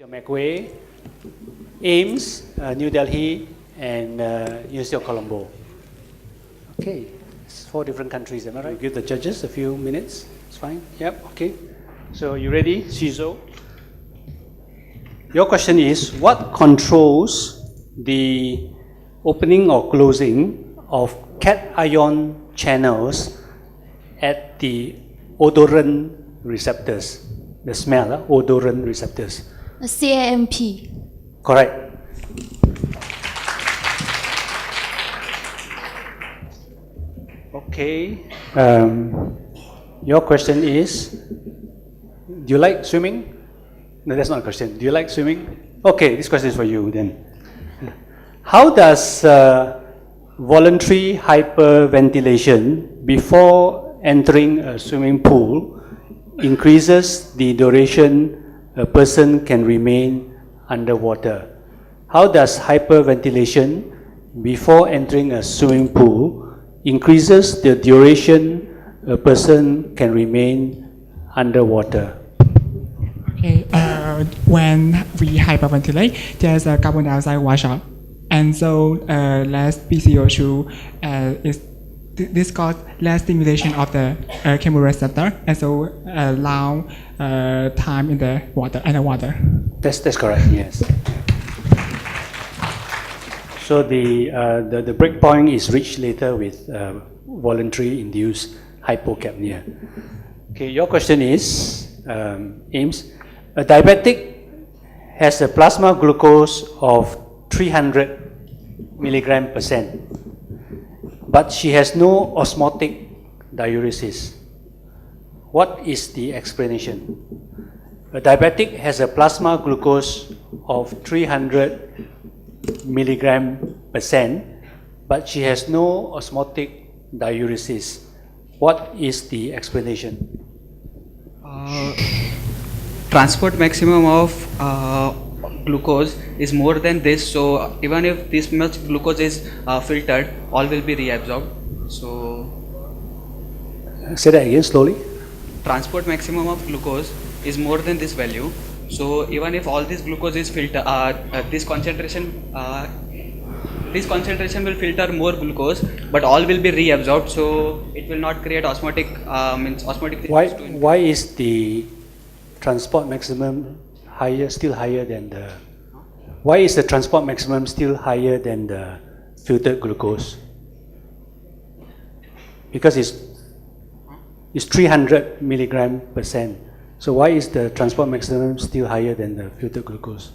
Macquarie, AIMS, New Delhi, and University of Colombo. Okay, it's 4 different countries, am I right? We'll give the judges a few minutes. It's fine. Yep, okay. So you ready, Shizo? Your question is, what controls the opening or closing of cation channels at the odorant receptors? The smell, odorant receptors. CAMP. Correct. Okay. Your question is, do you like swimming? No, that's not a question. Do you like swimming? Okay, this question is for you then. How does voluntary hyperventilation before entering a swimming pool increases the duration a person can remain underwater? How does hyperventilation before entering a swimming pool increases the duration a person can remain underwater? Okay, when we hyperventilate, there's a carbon dioxide washout, and so less PCO2 this causes less stimulation of the chemoreceptor, and so allow time in the water, underwater. That's correct. Yes. So the break point is reached later with voluntary induced hypocapnia. Okay, your question is, Ames, a diabetic has a plasma glucose of 300 milligram %, but she has no osmotic diuresis. What is the explanation? A diabetic has a plasma glucose of 300 milligram %, but she has no osmotic diuresis. What is the explanation? Transport maximum of glucose is more than this, so even if this much glucose is filtered, all will be reabsorbed. So Say that again slowly. transport maximum of glucose is more than this value, so even if all this glucose is filtered, this concentration will filter more glucose, but all will be reabsorbed, so it will not create osmotic osmotic. Why is the transport maximum still higher than the? Why is the transport maximum still higher than the filtered glucose? Because it's 300 milligram %. So why is the transport maximum still higher than the filtered glucose?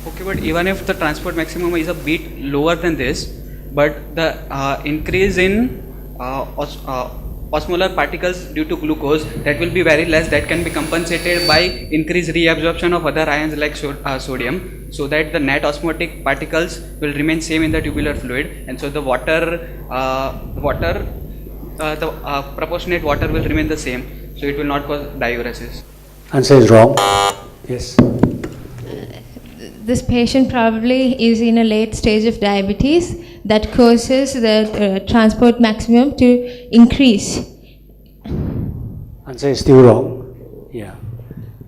Okay, but even if the transport maximum is a bit lower than this, but the increase in osmolar particles due to glucose, that will be very less, that can be compensated by increased reabsorption of other ions like sodium, so that the net osmotic particles will remain same in the tubular fluid, and so the proportionate water will remain the same, so it will not cause diuresis. Answer is wrong. Yes. This patient probably is in a late stage of diabetes that causes the transport maximum to increase. Answer is still wrong. Yeah.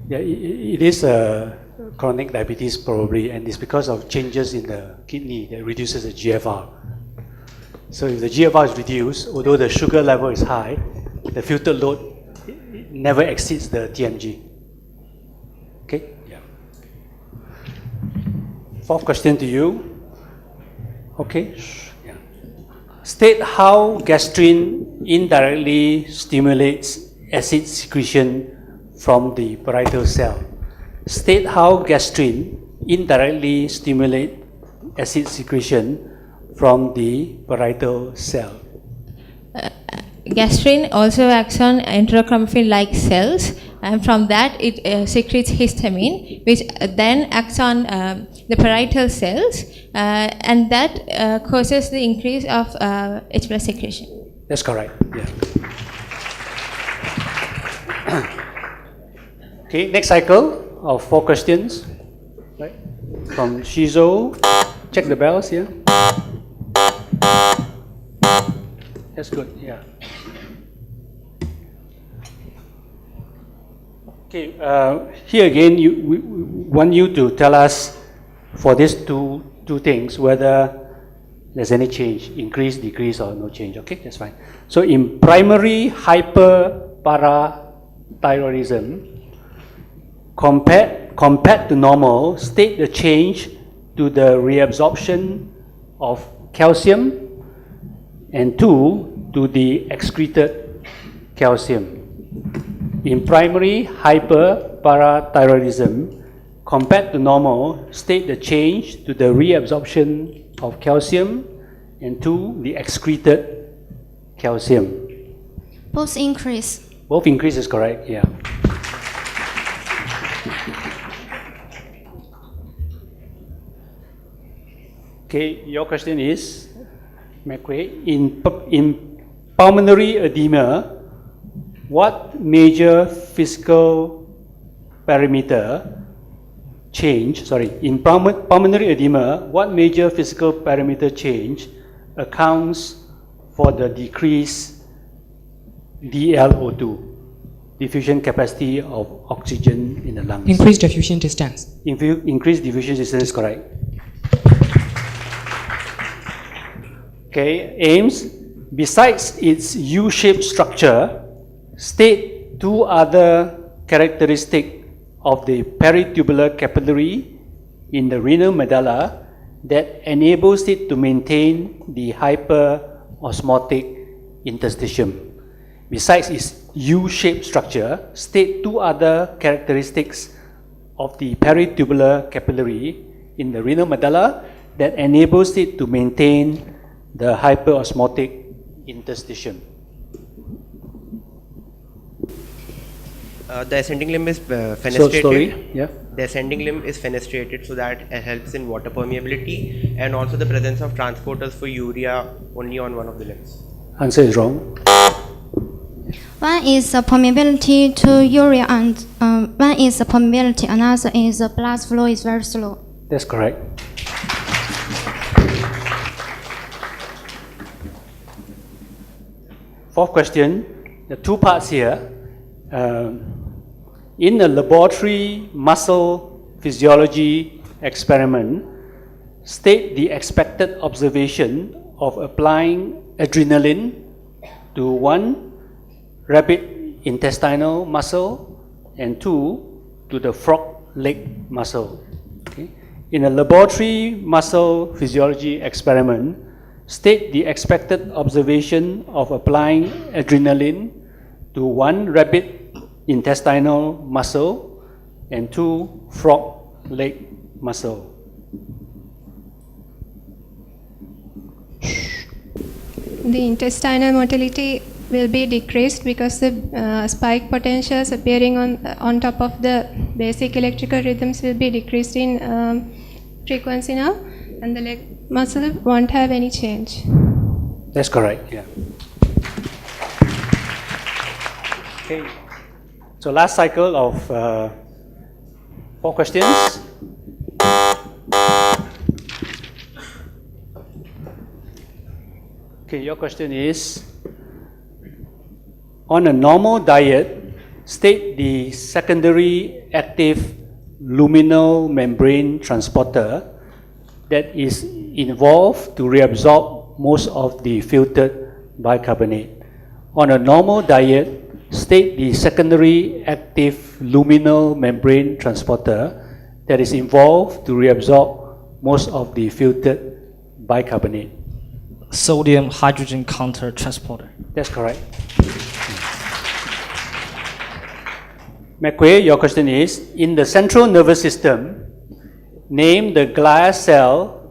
It is a chronic diabetes probably, and it's because of changes in the kidney that reduces the GFR. So if the GFR is reduced, although the sugar level is high, the filtered load never exceeds the TMG. Okay? Yeah. 4th question to you. Okay. Yeah. State how gastrin indirectly stimulates acid secretion from the parietal cell. State how gastrin indirectly stimulates acid secretion from the parietal cell. Gastrin also acts on enterochromaffin-like cells, and from that it secretes histamine, which then acts on the parietal cells, and that causes the increase of H+ secretion. That's correct. Yeah. Okay, next cycle of 4 questions. Right. From Shizo. Check the bells here. That's good, yeah. Okay, here again, we want you to tell us for these two things whether there's any change, increase, decrease, or no change. Okay, that's fine. So in primary hyperparathyroidism, compared to normal, state the change to the reabsorption of calcium, and 2, to the excreted calcium. In primary hyperparathyroidism, compared to normal, state the change to the reabsorption of calcium, and 2, the excreted calcium. Both increase. Both increase is correct, yeah. Okay, your question is, McQuay, in pulmonary edema, what major physical parameter change, in pulmonary edema, what major physical parameter change accounts for the decreased DLO2, diffusion capacity of oxygen in the lungs? Increased diffusion distance. Increased diffusion distance is correct. Okay, AIMS, besides its U-shaped structure, state 2 other characteristics of the peritubular capillary in the renal medulla that enables it to maintain the hyperosmotic interstitium. Besides its U-shaped structure, state 2 other characteristics of the peritubular capillary in the renal medulla that enables it to maintain the hyperosmotic interstitium. The ascending limb is fenestrated. Slowly, yeah. The ascending limb is fenestrated so that it helps in water permeability and also the presence of transporters for urea only on one of the limbs. Answer is wrong. One is the permeability to urea, and one is the permeability, another is the blood flow is very slow. That's correct. Fourth question, the 2 parts here. In a laboratory muscle physiology experiment, state the expected observation of applying adrenaline to 1 rabbit intestinal muscle and 2 to the frog leg muscle. Okay. In a laboratory muscle physiology experiment, state the expected observation of applying adrenaline to 1 rabbit intestinal muscle and 2 frog leg muscle. The intestinal motility will be decreased because the spike potentials appearing on top of the basic electrical rhythms will be decreased in frequency now, and the leg muscle won't have any change. That's correct, yeah. Okay, so last cycle of 4 questions. Okay, your question is, on a normal diet, state the secondary active luminal membrane transporter that is involved to reabsorb most of the filtered bicarbonate. On a normal diet, state the secondary active luminal membrane transporter that is involved to reabsorb most of the filtered bicarbonate. Sodium hydrogen counter transporter. That's correct. McQuay, your question is, in the central nervous system, name the glia cell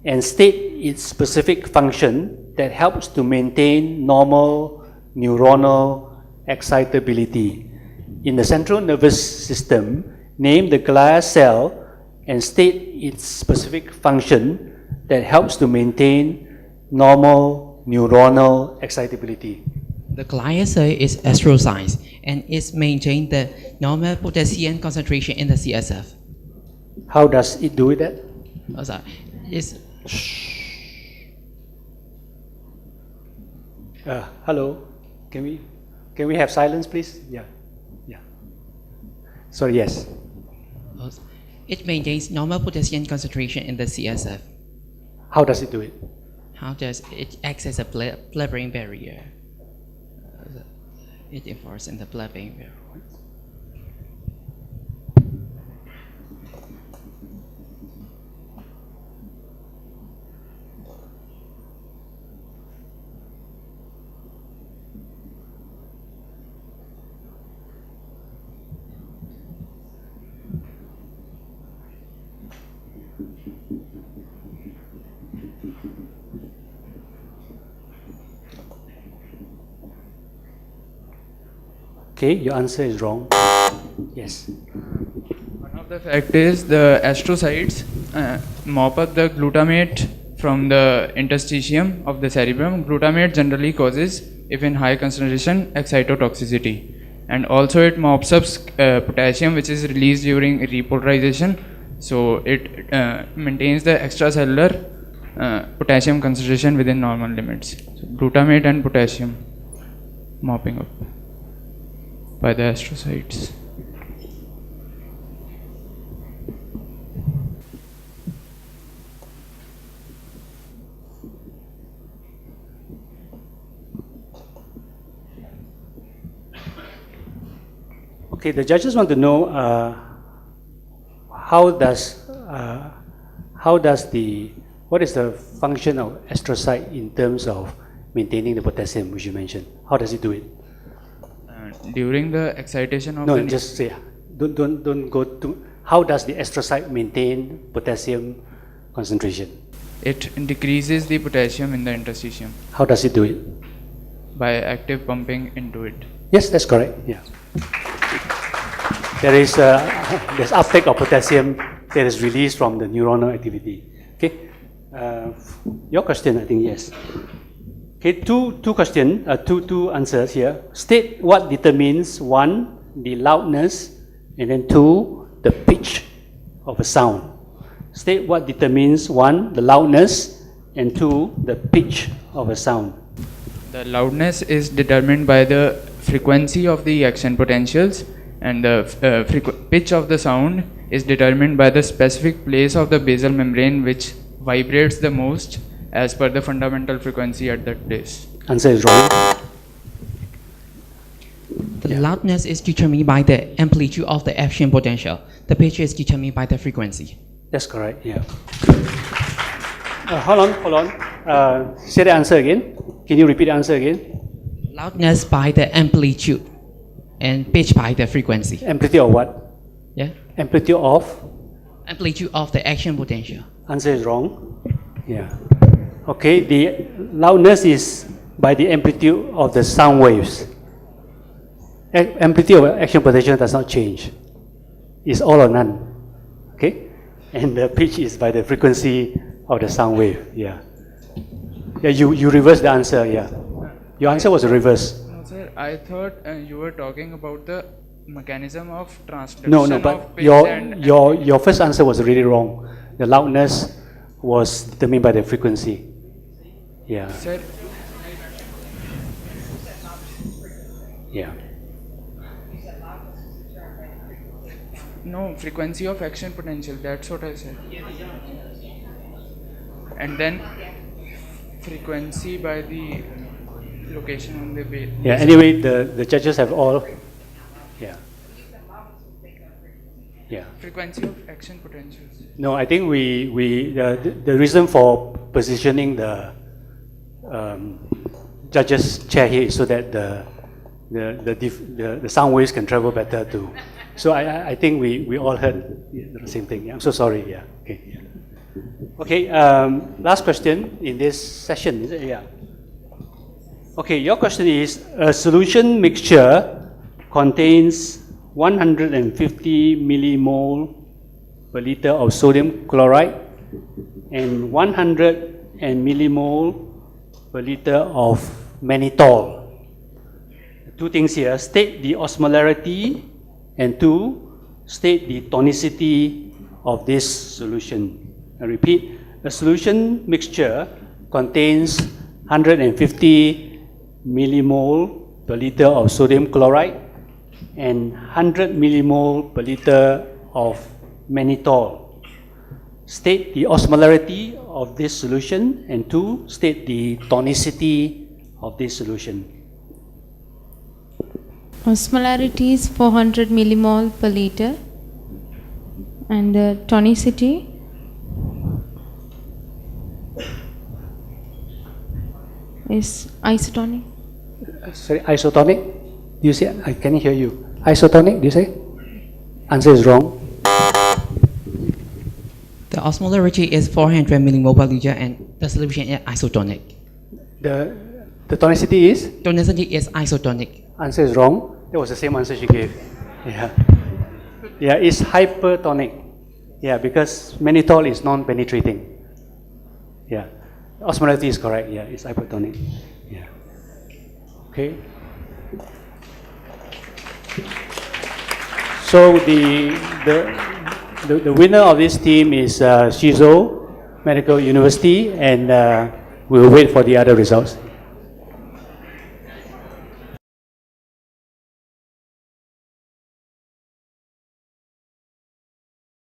and state its specific function that helps to maintain normal neuronal excitability. In the central nervous system, name the glia cell and state its specific function that helps to maintain normal neuronal excitability. The glia cell is astrocytes and it maintains the normal potassium concentration in the CSF. How does it do that? Oh, sorry. It's hello, can we have silence, please? Yeah, yeah. Sorry, yes. It maintains normal potassium concentration in the CSF. How does it do it? How does it act as a blood-brain barrier? It enforces in the blood-brain barrier. Okay, your answer is wrong. Yes. One of the fact is the astrocytes mop up the glutamate from the interstitium of the cerebrum. Glutamate generally causes, if in high concentration, excitotoxicity. And also it mops up potassium which is released during repolarization. So it maintains the extracellular potassium concentration within normal limits. So glutamate and potassium mopping up by the astrocytes. Okay, the judges want to know what is the function of astrocyte in terms of maintaining the potassium, which you mentioned. How does it do it? During the excitation of No, the just say, don't go to, how does the astrocyte maintain potassium concentration? it decreases the potassium in the interstitium How does it do it? by active pumping into it. Yes, that's correct, yeah. There's uptake of potassium that is released from the neuronal activity. Okay, your question, I think, yes. Okay, two questions, two answers here. State what determines, one, the loudness, and then two, the pitch of a sound. State what determines, one, the loudness, and two, the pitch of a sound. The loudness is determined by the frequency of the action potentials, and the pitch of the sound is determined by the specific place of the basal membrane which vibrates the most as per the fundamental frequency at that place. Answer is wrong. The loudness is determined by the amplitude of the action potential. The pitch is determined by the frequency. That's correct, yeah. Hold on. Say the answer again. Can you repeat the answer again? Loudness by the amplitude and pitch by the frequency. Amplitude of what? Yeah. Amplitude of? Amplitude of the action potential. Answer is wrong. Yeah. Okay, the loudness is by the amplitude of the sound waves. Amplitude of action potential does not change. It's all or none. Okay? And the pitch is by the frequency of the sound wave. Yeah. Yeah, you reverse the answer, yeah. Your answer was a reverse. No, sir, I thought you were talking about the mechanism of transduction. No, but your first answer was really wrong. The loudness was determined by the frequency. Yeah. Sir, Yeah. no, frequency of action potential, that's what I said. And then frequency by the location on the base. Yeah, anyway, the judges have all, yeah. Yeah. Frequency of action potentials. No, I think the reason for positioning the judge's chair here is so that the sound waves can travel better too. So I think we all heard the same thing. Yeah, I'm so sorry. Yeah. Okay. Yeah. Okay. Last question in this session. Is it? Yeah. Okay. Your question is: a solution mixture contains 150 millimole per liter of sodium chloride and 100 millimole per liter of mannitol. Two things here: state the osmolarity, and two, state the tonicity of this solution. I repeat, a solution mixture contains 150 millimole per liter of sodium chloride and 100 millimole per liter of mannitol. State the osmolarity of this solution, and 2, state the tonicity of this solution. Osmolarity is 400 millimole per liter, and the tonicity is isotonic. Sorry, isotonic? Do you say? I can't hear you. Isotonic, do you say? Answer is wrong. The osmolarity is 400 millimole per liter and the solution is isotonic. The tonicity is? Tonicity is isotonic. Answer is wrong. That was the same answer she gave. Yeah. Yeah, it's hypertonic. Yeah, because mannitol is non-penetrating. Yeah. Osmolarity is correct. Yeah, it's hypertonic. Yeah. Okay. So the winner of this team is Shizuo Medical University, and we'll wait for the other results.